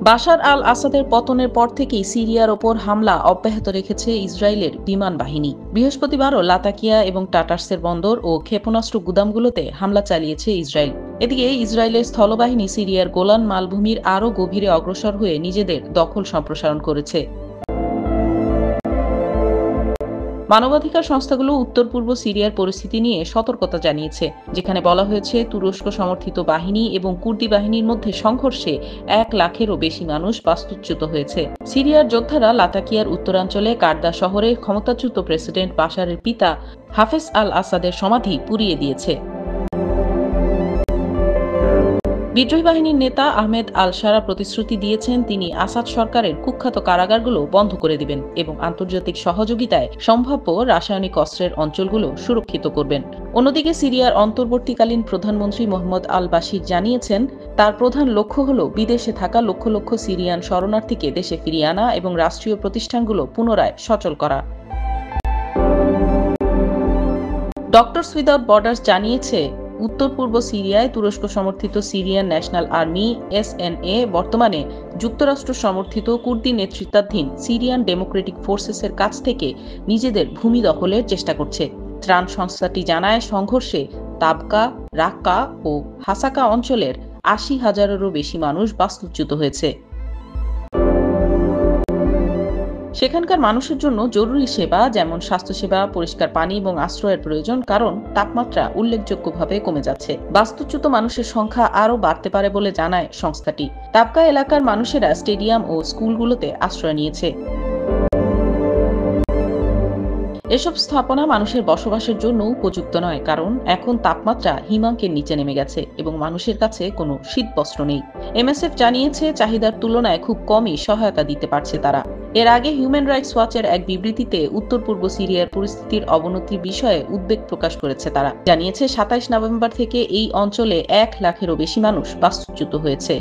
বাশার আল আসাদের পতনের পর থেকেই সিরিয়ার ওপর হামলা অব্যাহত রেখেছে ইসরায়েলের বিমান বাহিনী। বৃহস্পতিবারও লাতাকিয়া এবং টাটার্সের বন্দর ও ক্ষেপণাস্ত্র গুদামগুলোতে হামলা চালিয়েছে ইসরায়েল। এদিকে ইসরায়েলের স্থলবাহিনী সিরিয়ার গোলান মালভূমির আরও গভীরে অগ্রসর হয়ে নিজেদের দখল সম্প্রসারণ করেছে। মানবাধিকার সংস্থাগুলো উত্তর পূর্ব সিরিয়ার পরিস্থিতি নিয়ে সতর্কতা জানিয়েছে, যেখানে বলা হয়েছে তুরস্ক সমর্থিত বাহিনী এবং কুর্দি বাহিনীর মধ্যে সংঘর্ষে 1 লাখেরও বেশি মানুষ বাস্তুচ্যুত হয়েছে। সিরিয়ার যোদ্ধারা লাতাকিয়ার উত্তরাঞ্চলে কার্দা শহরে ক্ষমতাচ্যুত প্রেসিডেন্ট বাশারের পিতা হাফেজ আল আসাদের সমাধি পুড়িয়ে দিয়েছে। বিদ্রোহী বাহিনীর নেতা আহমেদ আল সারা প্রতিশ্রুতি দিয়েছেন তিনি আসাদ সরকারের কুখ্যাত কারাগারগুলো বন্ধ করে দিবেন এবং আন্তর্জাতিক সহযোগিতায় সম্ভাব্য রাসায়নিক অস্ত্রের অঞ্চলগুলো সুরক্ষিত করবেন। অন্যদিকে সিরিয়ার অন্তর্বর্তীকালীন প্রধানমন্ত্রী মোহাম্মদ আল বাশির জানিয়েছেন তার প্রধান লক্ষ্য হল বিদেশে থাকা লক্ষ লক্ষ সিরিয়ান শরণার্থীকে দেশে ফিরিয়ে আনা এবং রাষ্ট্রীয় প্রতিষ্ঠানগুলো পুনরায় সচল করা। ডক্টরস উইদাউট বর্ডার্স জানিয়েছে উত্তর পূর্ব সিরিয়ায় তুরস্ক সমর্থিত সিরিয়ান ন্যাশনাল আর্মি এসএনএ বর্তমানে যুক্তরাষ্ট্র সমর্থিত কুর্দি নেতৃত্বাধীন সিরিয়ান ডেমোক্রেটিক ফোর্সেসের কাছ থেকে নিজেদের ভূমি দখলের চেষ্টা করছে। ত্রাণ সংস্থাটি জানায় সংঘর্ষে তাবকা, রাক্কা ও হাসাকা অঞ্চলের ৮০,০০০-এরও বেশি মানুষ বাস্তুচ্যুত হয়েছে। সেখানকার মানুষের জন্য জরুরি সেবা যেমন স্বাস্থ্যসেবা, পরিষ্কার পানি এবং আশ্রয়ের প্রয়োজন, কারণ তাপমাত্রা উল্লেখযোগ্যভাবে কমে যাচ্ছে। বাস্তুচ্যুত মানুষের সংখ্যা আরও বাড়তে পারে বলে জানায় সংস্থাটি। তাবকা এলাকার মানুষেরা স্টেডিয়াম ও স্কুলগুলোতে আশ্রয় নিয়েছে। এসব স্থাপনা মানুষের বসবাসের জন্য উপযুক্ত নয়, কারণ এখন তাপমাত্রা হিমাঙ্কের নিচে নেমে গেছে এবং মানুষের কাছে কোনো শীতবস্ত্র নেই। এমএসএফ জানিয়েছে চাহিদার তুলনায় খুব কমই সহায়তা দিতে পারছে তারা। এর আগে হিউম্যান রাইটস ওয়াচের এক বিবৃতিতে উত্তর পূর্ব সিরিয়ার পরিস্থিতির অবনতির বিষয়ে উদ্বেগ প্রকাশ করেছে। তারা জানিয়েছে ২৭ নভেম্বর থেকে এই অঞ্চলে 1 লাখেরও বেশি মানুষ বাস্তুচ্যুত হয়েছে।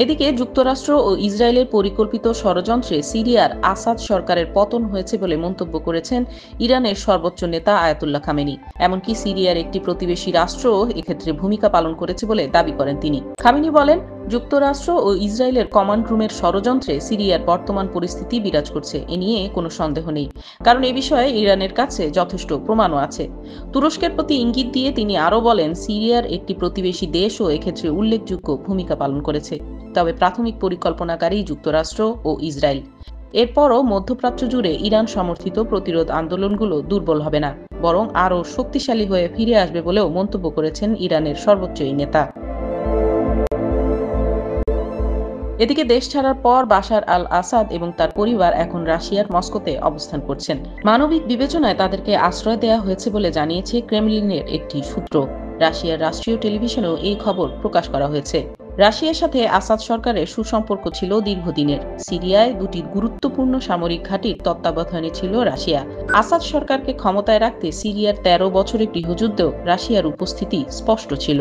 এদিকে যুক্তরাষ্ট্র ও ইসরায়েলের পরিকল্পিত ষড়যন্ত্রে সিরিয়ার আসাদ সরকারের পতন হয়েছে বলে মন্তব্য করেছেন ইরানের সর্বোচ্চ নেতা আয়াতুল্লাহ খামেনি। এমনকি সিরিয়ার একটি প্রতিবেশী রাষ্ট্রও এক্ষেত্রে ভূমিকা পালন করেছে বলে দাবি করেন তিনি। খামেনি বলেন, যুক্তরাষ্ট্র ও ইসরায়েলের কমান্ড রুমের ষড়যন্ত্রে সিরিয়ার বর্তমান পরিস্থিতি বিরাজ করছে, এ নিয়ে কোনো সন্দেহ নেই, কারণ এ বিষয়ে ইরানের কাছে যথেষ্ট প্রমাণও আছে। তুরস্কের প্রতি ইঙ্গিত দিয়ে তিনি আরও বলেন, সিরিয়ার একটি প্রতিবেশী দেশও এক্ষেত্রে উল্লেখযোগ্য ভূমিকা পালন করেছে, তবে প্রাথমিক পরিকল্পনাকারী যুক্তরাষ্ট্র ও ইসরায়েল। এরপরও মধ্যপ্রাচ্য জুড়ে ইরান সমর্থিত প্রতিরোধ আন্দোলনগুলো দুর্বল হবে না, বরং আরও শক্তিশালী হয়ে ফিরে আসবে বলেও মন্তব্য করেছেন ইরানের সর্বোচ্চ এই নেতা। এদিকে দেশ ছাড়ার পর বাশার আল আসাদ এবং তার পরিবার এখন রাশিয়ার মস্কোতে অবস্থান করছেন। মানবিক বিবেচনায় তাদেরকে আশ্রয় দেওয়া হয়েছে বলে জানিয়েছে ক্রেমলিনের একটি সূত্র। রাশিয়ার রাষ্ট্রীয় টেলিভিশনেও এই খবর প্রকাশ করা হয়েছে। রাশিয়ার সাথে আসাদ সরকারের সুসম্পর্ক ছিল দীর্ঘদিনের। সিরিয়ায় দুটি গুরুত্বপূর্ণ সামরিক ঘাঁটির তত্ত্বাবধানে ছিল রাশিয়া। আসাদ সরকারকে ক্ষমতায় রাখতে সিরিয়ার ১৩ বছরের গৃহযুদ্ধেও রাশিয়ার উপস্থিতি স্পষ্ট ছিল।